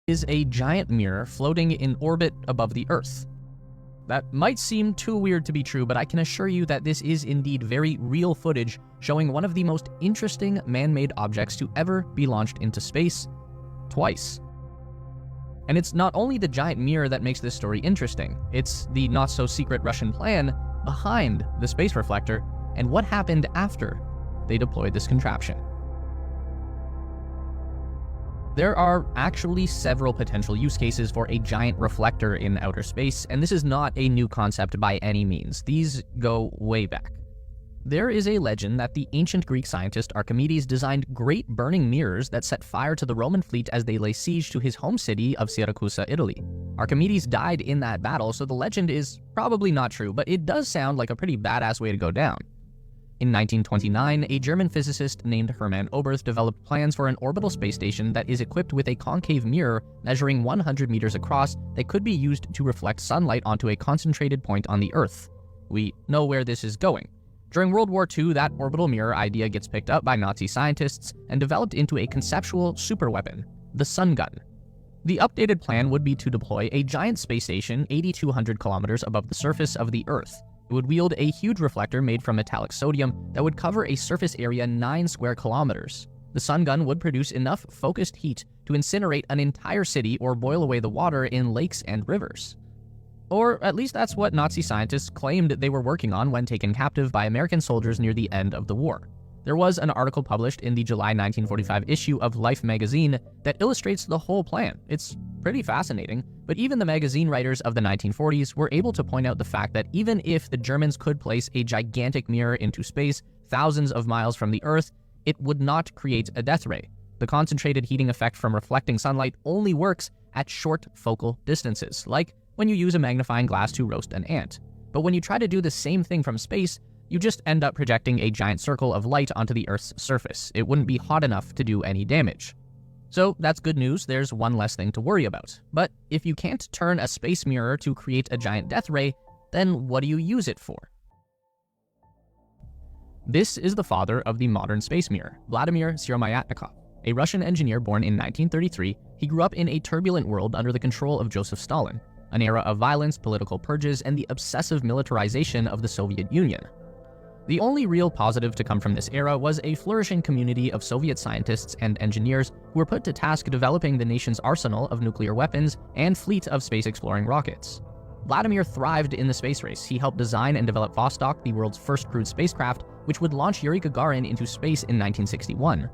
is a giant mirror floating in orbit above the Earth. That might seem too weird to be true, but I can assure you that this is indeed very real footage showing one of the most interesting man-made objects to ever be launched into space, twice. And it's not only the giant mirror that makes this story interesting, it's the not-so-secret Russian plan behind the space reflector and what happened after they deployed this contraption. There are actually several potential use cases for a giant reflector in outer space, and this is not a new concept by any means. These go way back. There is a legend that the ancient Greek scientist Archimedes designed great burning mirrors that set fire to the Roman fleet as they lay siege to his home city of Syracuse, Italy. Archimedes died in that battle, so the legend is probably not true, but it does sound like a pretty badass way to go down. In 1929, a German physicist named Hermann Oberth developed plans for an orbital space station that is equipped with a concave mirror measuring 100 meters across that could be used to reflect sunlight onto a concentrated point on the Earth. We know where this is going. During World War II, that orbital mirror idea gets picked up by Nazi scientists and developed into a conceptual superweapon, the sun gun. The updated plan would be to deploy a giant space station 8,200 kilometers above the surface of the Earth. It would wield a huge reflector made from metallic sodium that would cover a surface area 9 square kilometers. The sun gun would produce enough focused heat to incinerate an entire city or boil away the water in lakes and rivers. Or at least that's what Nazi scientists claimed they were working on when taken captive by American soldiers near the end of the war. There was an article published in the July 1945 issue of Life magazine that illustrates the whole plan. It's pretty fascinating, but even the magazine writers of the 1940s were able to point out the fact that even if the Germans could place a gigantic mirror into space thousands of miles from the Earth, it would not create a death ray. The concentrated heating effect from reflecting sunlight only works at short focal distances, like when you use a magnifying glass to roast an ant. But when you try to do the same thing from space, you just end up projecting a giant circle of light onto the Earth's surface. It wouldn't be hot enough to do any damage. So that's good news, there's one less thing to worry about. But if you can't turn a space mirror to create a giant death ray, then what do you use it for? This is the father of the modern space mirror, Vladimir Siromyatnikov. A Russian engineer born in 1933, he grew up in a turbulent world under the control of Joseph Stalin, an era of violence, political purges, and the obsessive militarization of the Soviet Union. The only real positive to come from this era was a flourishing community of Soviet scientists and engineers who were put to task developing the nation's arsenal of nuclear weapons and fleet of space-exploring rockets. Vladimir thrived in the space race. He helped design and develop Vostok, the world's first crewed spacecraft, which would launch Yuri Gagarin into space in 1961.